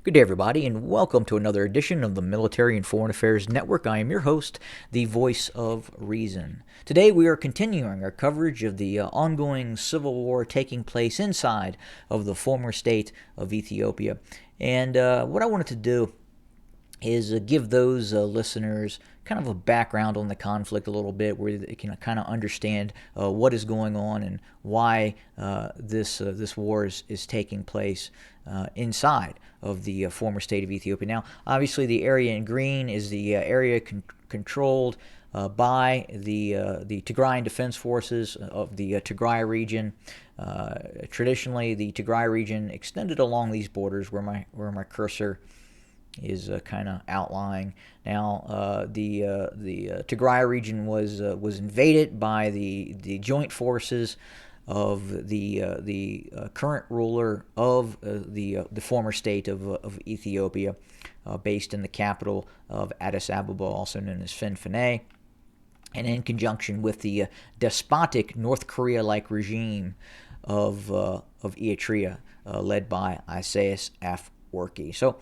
Good day, everybody, and welcome to another edition of the Military and Foreign Affairs Network. I am your host, the voice of reason. Today, we are continuing our coverage of the ongoing civil war taking place inside of the former state of Ethiopia. And what I wanted to do is give those listeners kind of a background on the conflict a little bit, where they can kind of understand what is going on and why this war is taking place inside of the former state of Ethiopia. Now, obviously, the area in green is the area controlled by the Tigrayan Defense Forces of the Tigray region. Traditionally, the Tigray region extended along these borders where my cursor is kind of outlying. Now, the Tigray region was invaded by the joint forces of the current ruler of the former state of Ethiopia, based in the capital of Addis Ababa, also known as Finfinne, and in conjunction with the despotic North Korea-like regime of Eritrea, led by Isaias Afwerki. So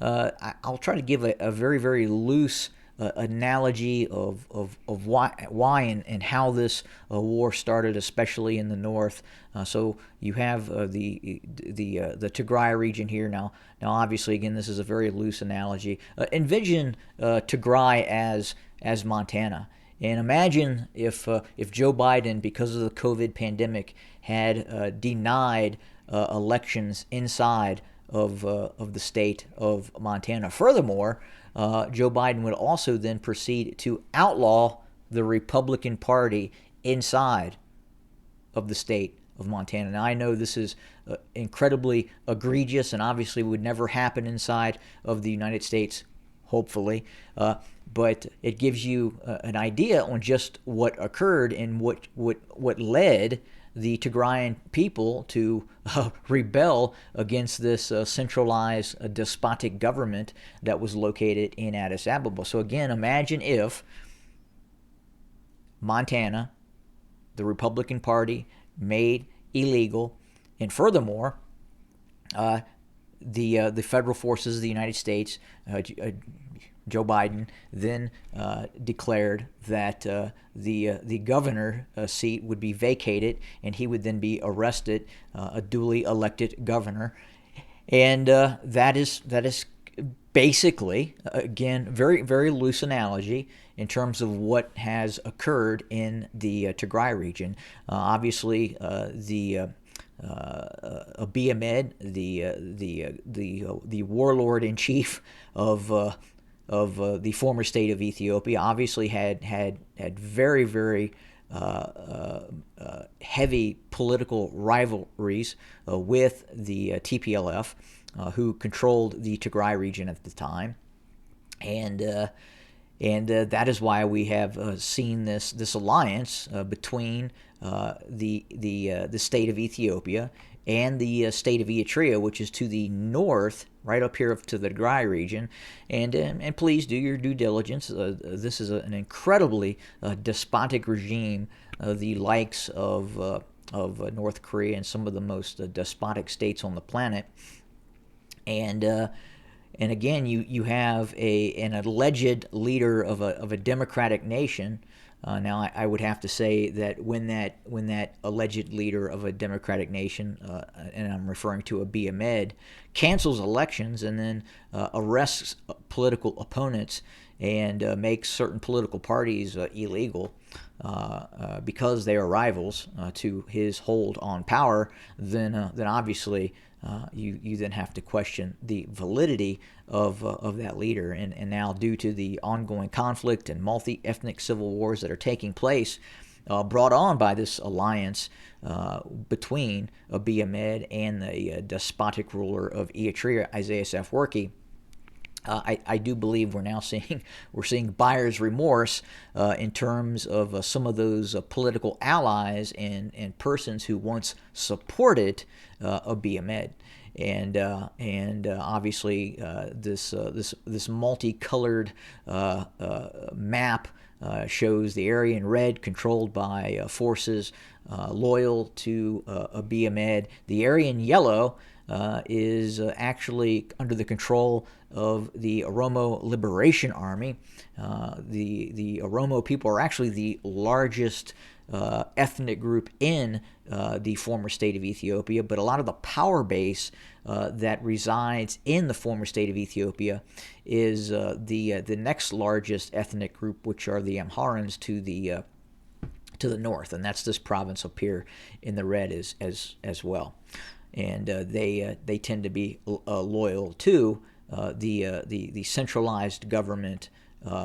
I'll try to give a very, very loose analogy of why and how this war started, especially in the north. So you have the Tigray region here now. Now, obviously, again, this is a very loose analogy. Envision Tigray as Montana. And imagine if Joe Biden, because of the COVID pandemic, had denied elections inside of the state of Montana. Furthermore, Joe Biden would also then proceed to outlaw the Republican Party inside of the state of Montana. Now, I know this is incredibly egregious and obviously would never happen inside of the United States, hopefully, but it gives you an idea on just what occurred and what led the Tigrayan people to rebel against this centralized despotic government that was located in Addis Ababa. So again, imagine if Montana, the Republican Party, made illegal, and furthermore, the federal forces of the United States, Joe Biden, then declared that the governor seat would be vacated, and he would then be arrested, a duly elected governor, and that is basically, again, very, very loose analogy in terms of what has occurred in the Tigray region. Obviously, the Abiy Ahmed, the warlord in chief of the former state of Ethiopia, obviously had very, very heavy political rivalries with the TPLF, who controlled the Tigray region at the time, and that is why we have seen this alliance between the state of Ethiopia and the state of Eritrea, which is to the north, right up here to the Tigray region. And please do your due diligence. This is an incredibly despotic regime, the likes of North Korea and some of the most despotic states on the planet. And again, you have an alleged leader of a democratic nation. Now, I would have to say that when that alleged leader of a democratic nation, and I'm referring to Abiy Ahmed, cancels elections and then arrests political opponents and makes certain political parties illegal because they are rivals to his hold on power, then obviously you then have to question the validity of that leader. And now, due to the ongoing conflict and multi-ethnic civil wars that are taking place, brought on by this alliance between Abiy Ahmed and the despotic ruler of Eritrea, Isaias Afwerki, I do believe we're seeing buyer's remorse in terms of some of those political allies and persons who once supported Abiy Ahmed. And obviously this multicolored map shows the area in red controlled by forces loyal to Abiy Ahmed. The area in yellow is actually under the control of the Oromo Liberation Army. The Oromo people are actually the largest ethnic group in the former state of Ethiopia, but a lot of the power base that resides in the former state of Ethiopia is the next largest ethnic group, which are the Amharans to the north, and that's this province up here in the red as well. And they tend to be loyal to the centralized government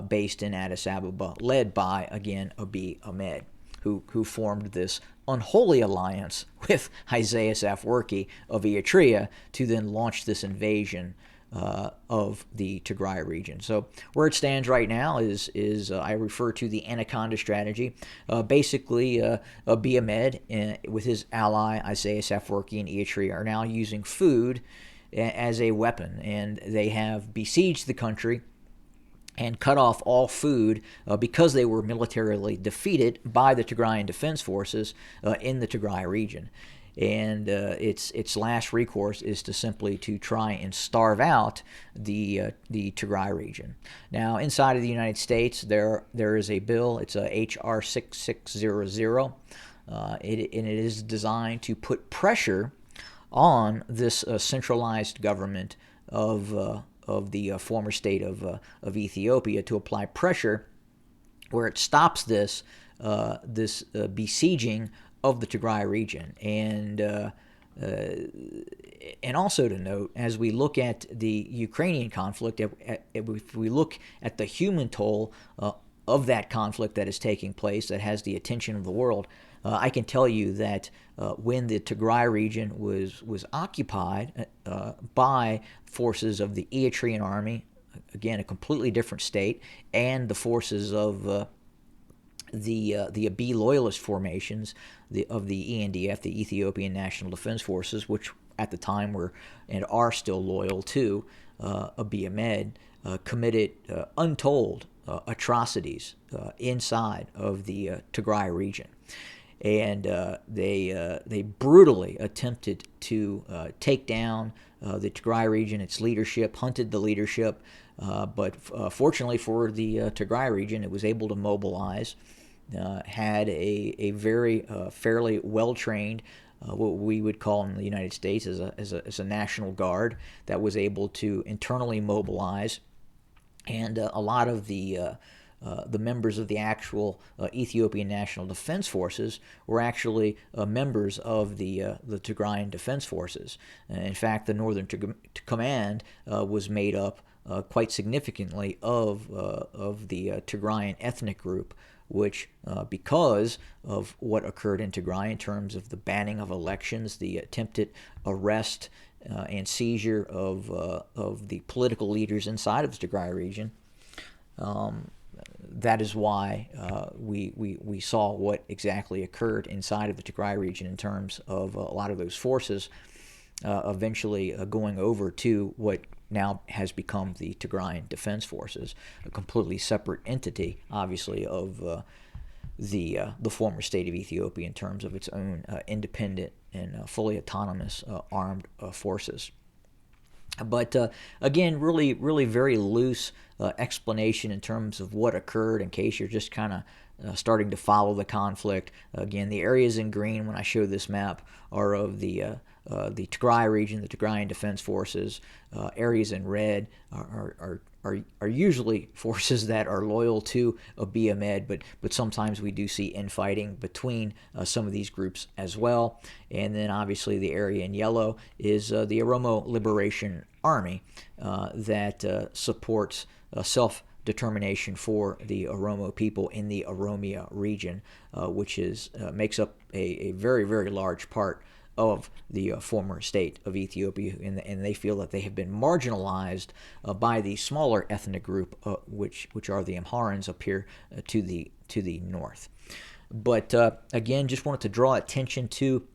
based in Addis Ababa, led by, again, Abiy Ahmed, who formed this unholy alliance with Isaias Afwerki of Eritrea to then launch this invasion of the Tigray region. So where it stands right now is I refer to the Anaconda strategy. Basically, Abiy Ahmed with his ally Isaias Afwerki and Eritrea are now using food as a weapon, and they have besieged the country and cut off all food because they were militarily defeated by the Tigrayan Defense Forces in the Tigray region. And its last recourse is to simply to try and starve out the Tigray region. Now, inside of the United States, there is a bill. It's a H.R. 6600. And it is designed to put pressure on this centralized government of the former state of Ethiopia to apply pressure where it stops this besieging of the Tigray region. And also to note, as we look at the Ukrainian conflict, if we look at the human toll of that conflict that is taking place, that has the attention of the world, I can tell you that when the Tigray region was occupied by forces of the Eritrean army, again, a completely different state, and the forces of the Abiy loyalist formations of the ENDF, the Ethiopian National Defense Forces, which at the time were and are still loyal to Abiy Ahmed, committed untold atrocities inside of the Tigray region. And they brutally attempted to take down the Tigray region, its leadership, hunted the leadership, but fortunately for the Tigray region, it was able to mobilize, had a very fairly well-trained, what we would call in the United States as a National Guard that was able to internally mobilize, and a lot of the members of the actual Ethiopian National Defense Forces were actually members of the Tigrayan Defense Forces. In fact, the Northern Command was made up quite significantly of the Tigrayan ethnic group, which, because of what occurred in Tigray in terms of the banning of elections, the attempted arrest and seizure of the political leaders inside of the Tigray region, that is why we saw what exactly occurred inside of the Tigray region in terms of a lot of those forces eventually going over to what now has become the Tigrayan Defense Forces, a completely separate entity, obviously, of the former state of Ethiopia in terms of its own independent and fully autonomous armed forces. But again, really very loose explanation in terms of what occurred in case you're just kind of starting to follow the conflict. Again, the areas in green when I show this map are of the Tigray region, the Tigrayan Defense Forces. Areas in red are usually forces that are loyal to Abiy Ahmed, but sometimes we do see infighting between some of these groups as well. And then obviously the area in yellow is the Oromo Liberation Army that supports self-determination for the Oromo people in the Oromia region, which makes up a very, very large part of the former state of Ethiopia, and they feel that they have been marginalized by the smaller ethnic group, which are the Amharans up here to the north. But again, just wanted to draw attention to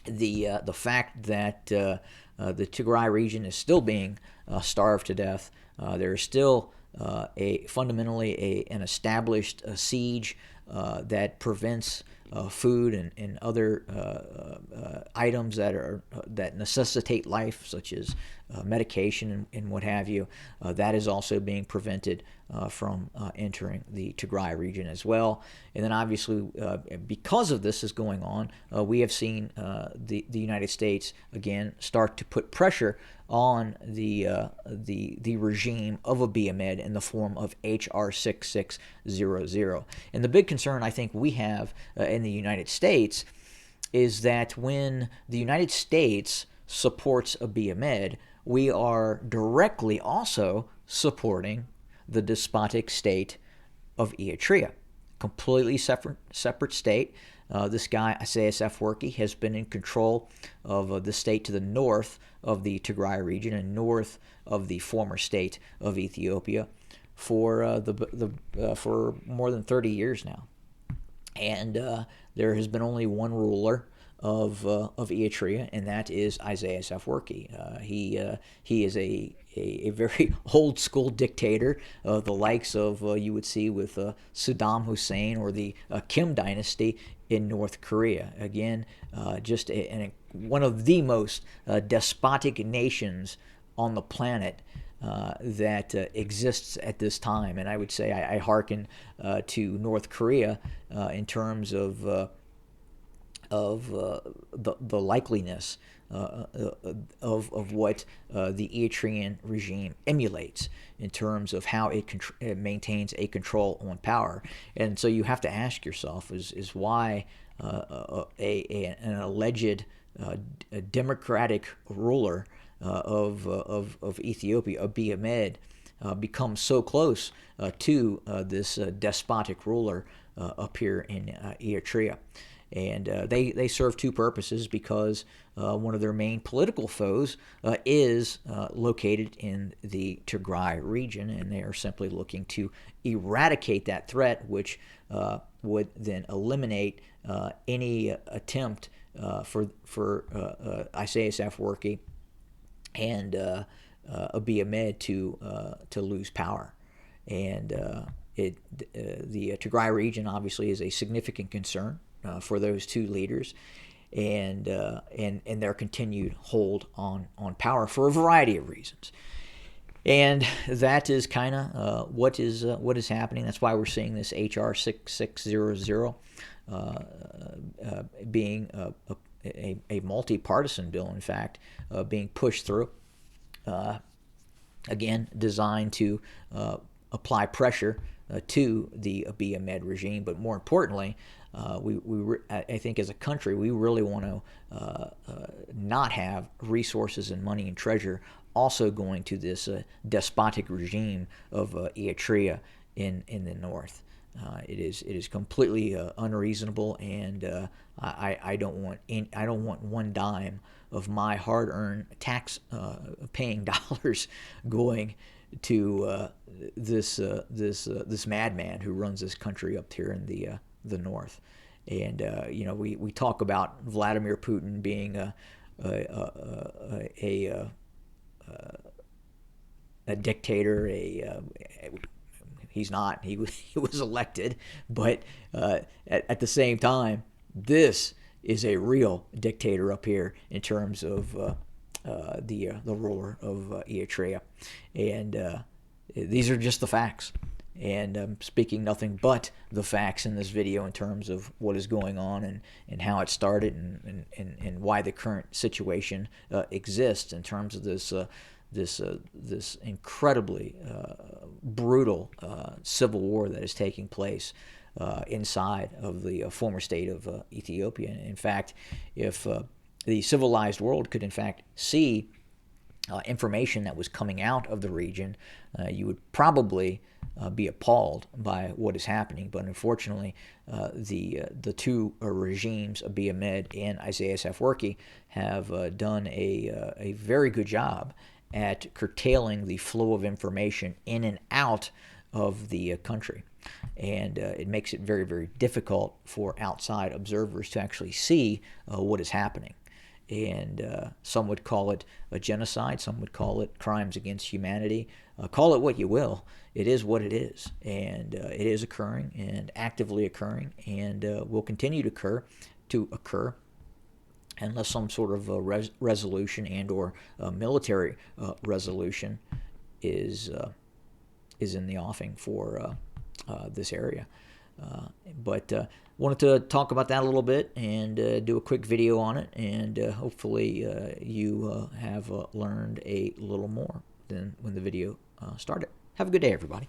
the fact that the Tigray region is still being starved to death. There is still fundamentally an established siege that prevents food and other items that necessitate life, such as medication and what have you. That is also being prevented from entering the Tigray region as well. And then obviously, because of this is going on, we have seen the United States again start to put pressure on the regime of Abiy Ahmed in the form of H.R. 6600. And the big concern I think we have in the United States is that when the United States supports Abiy Ahmed, we are directly also supporting the despotic state of Eritrea, completely separate state. This guy, Isaias Afwerki, has been in control of the state to the north of the Tigray region and north of the former state of Ethiopia for for more than 30 years now. And there has been only one ruler of Eritrea, and that is Isaias Afwerki. He is a very old school dictator, the likes of you would see with Saddam Hussein or the Kim dynasty in North Korea. Again, just one of the most despotic nations on the planet that exists at this time. And I would say I hearken to North Korea in terms of the likeliness of what the Eritrean regime emulates in terms of how it maintains a control on power. And so you have to ask yourself is why an alleged democratic ruler of Ethiopia, Abiy Ahmed, becomes so close to this despotic ruler up here in Eritrea. And they serve two purposes, because one of their main political foes is located in the Tigray region, and they are simply looking to eradicate that threat, which would then eliminate any attempt for Isaias Afwerki and Abiy Ahmed to lose power. And the Tigray region obviously is a significant concern for those two leaders, and their continued hold on power for a variety of reasons. And that is kind of what is happening. That's why we're seeing this H.R. 6600 being a multi-partisan bill, in fact, being pushed through. Again, designed to apply pressure to the Abiy Ahmed regime, but more importantly, I think as a country, we really want to not have resources and money and treasure also going to this despotic regime of Eritrea in the north. It is completely unreasonable, and I don't want one dime of my hard-earned tax paying dollars going to this madman who runs this country up here in the north. And we talk about Vladimir Putin being a dictator. He's not. He was elected, but at the same time, this is a real dictator up here in terms of the ruler of Eritrea, and these are just the facts. And I'm speaking nothing but the facts in this video in terms of what is going on and how it started and why the current situation exists in terms of this incredibly brutal civil war that is taking place inside of the former state of Ethiopia. In fact, if the civilized world could in fact see information that was coming out of the region, you would probably be appalled by what is happening. But unfortunately, the two regimes, Abiy Ahmed and Isaias Afwerki, have done a very good job at curtailing the flow of information in and out of the country. And it makes it very, very difficult for outside observers to actually see what is happening. And some would call it a genocide. Some would call it crimes against humanity. Call it what you will. It is what it is. And it is occurring and actively occurring, and will continue to occur unless some sort of resolution and or military resolution is in the offing for this area. But wanted to talk about that a little bit and do a quick video on it, and hopefully you have learned a little more than when the video started. Have a good day, everybody.